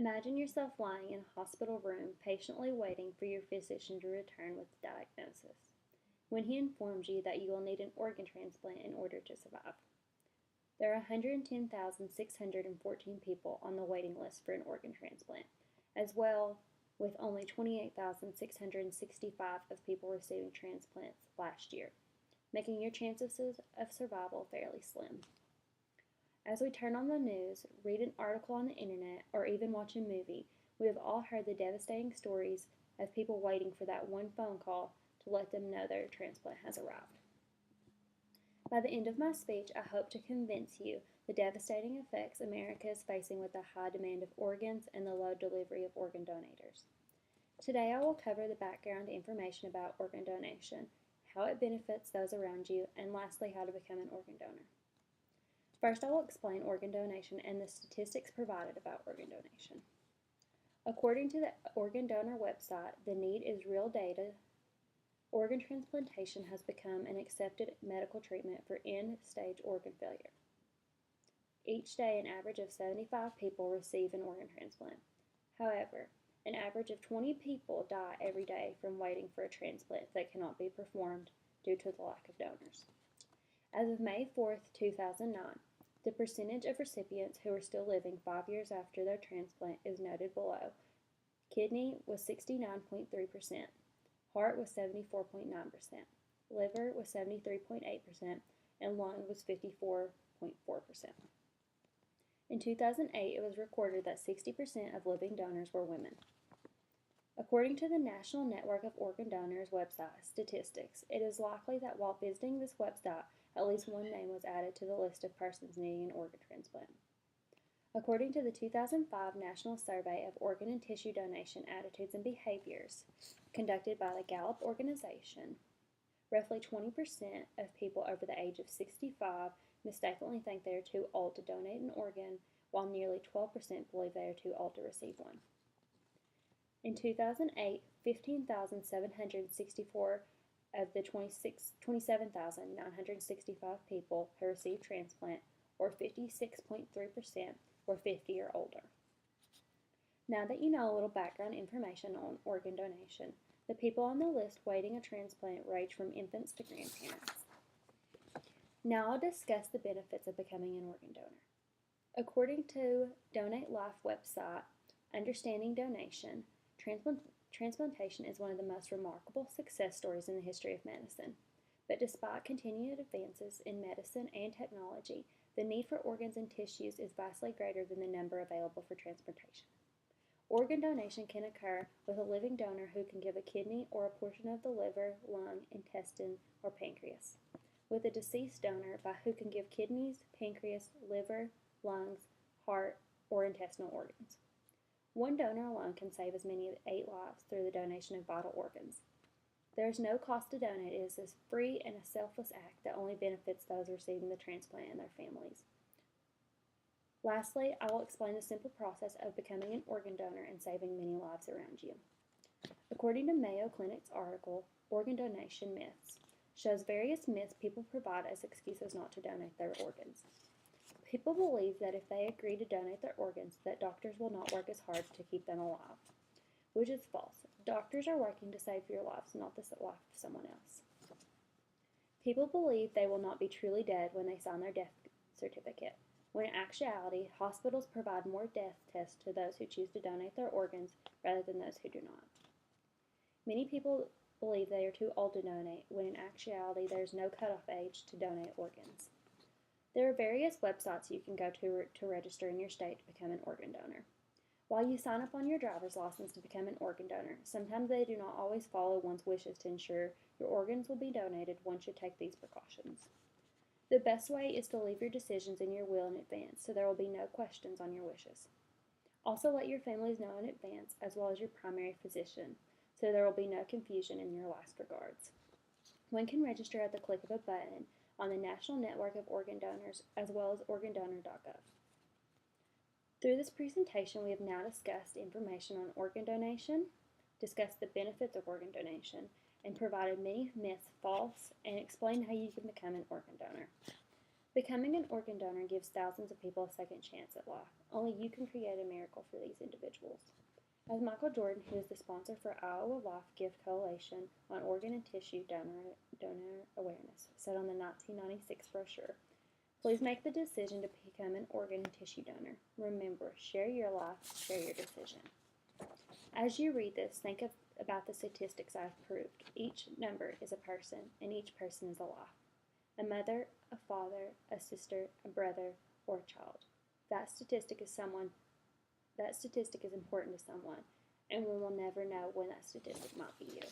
Imagine yourself lying in a hospital room, patiently waiting for your physician to return with the diagnosis, when he informs you that you will need an organ transplant in order to survive. There are 110,614 people on the waiting list for an organ transplant, as well with only 28,665 of people receiving transplants last year, making your chances of survival fairly slim. As we turn on the news, read an article on the internet, or even watch a movie, we have all heard the devastating stories of people waiting for that one phone call to let them know their transplant has arrived. By the end of my speech, I hope to convince you the devastating effects America is facing with the high demand of organs and the low delivery of organ donators. Today I will cover the background information about organ donation, how it benefits those around you, and lastly, how to become an organ donor. First, I will explain organ donation and the statistics provided about organ donation. According to the organ donor website, the need is real data. Organ transplantation has become an accepted medical treatment for end-stage organ failure. Each day, an average of 75 people receive an organ transplant. However, an average of 20 people die every day from waiting for a transplant that cannot be performed due to the lack of donors. As of May 4, 2009, the percentage of recipients who are still living 5 years after their transplant is noted below. Kidney was 69.3%, heart was 74.9%, liver was 73.8%, and lung was 54.4%. In 2008, it was recorded that 60% of living donors were women. According to the National Network of Organ Donors website statistics, it is likely that while visiting this website, at least one name was added to the list of persons needing an organ transplant. According to the 2005 National Survey of Organ and Tissue Donation Attitudes and Behaviors, conducted by the Gallup organization, roughly 20% of people over the age of 65 mistakenly think they are too old to donate an organ, while nearly 12% believe they are too old to receive one. In 2008, 15,764 of the 27,965 people who received transplant, or 56.3%, were 50 or older. Now that you know a little background information on organ donation, the people on the list waiting a transplant range from infants to grandparents. Now I'll discuss the benefits of becoming an organ donor. According to Donate Life website, Understanding Donation, transplantation is one of the most remarkable success stories in the history of medicine. But despite continued advances in medicine and technology, the need for organs and tissues is vastly greater than the number available for transplantation. Organ donation can occur with a living donor who can give a kidney or a portion of the liver, lung, intestine, or pancreas, with a deceased donor who can give kidneys, pancreas, liver, lungs, heart, or intestinal organs. One donor alone can save as many as 8 lives through the donation of vital organs. There is no cost to donate. It is a free and a selfless act that only benefits those receiving the transplant and their families. Lastly, I will explain the simple process of becoming an organ donor and saving many lives around you. According to Mayo Clinic's article, Organ Donation Myths, shows various myths people provide as excuses not to donate their organs. People believe that if they agree to donate their organs, that doctors will not work as hard to keep them alive, which is false. Doctors are working to save your lives, not the life of someone else. People believe they will not be truly dead when they sign their death certificate, when in actuality, hospitals provide more death tests to those who choose to donate their organs rather than those who do not. Many people believe they are too old to donate, when in actuality there is no cutoff age to donate organs. There are various websites you can go to register in your state to become an organ donor. While you sign up on your driver's license to become an organ donor, sometimes they do not always follow one's wishes to ensure your organs will be donated. One should take these precautions. The best way is to leave your decisions in your will in advance, so there will be no questions on your wishes. Also let your families know in advance, as well as your primary physician, so there will be no confusion in your last regards. One can register at the click of a button on the National Network of Organ Donors, as well as organdonor.gov. Through this presentation, we have now discussed information on organ donation, discussed the benefits of organ donation, and provided many myths false, and explained how you can become an organ donor. Becoming an organ donor gives thousands of people a second chance at life. Only you can create a miracle for these individuals. As Michael Jordan, who is the sponsor for Iowa Life Gift Coalition on Organ and Tissue Donor Awareness, said on the 1996 brochure, please make the decision to become an organ and tissue donor. Remember, share your life, share your decision. As you read this, think about the statistics I've proved. Each number is a person, and each person is a life. A mother, a father, a sister, a brother, or a child. That statistic is important to someone, and we will never know when that statistic might be you.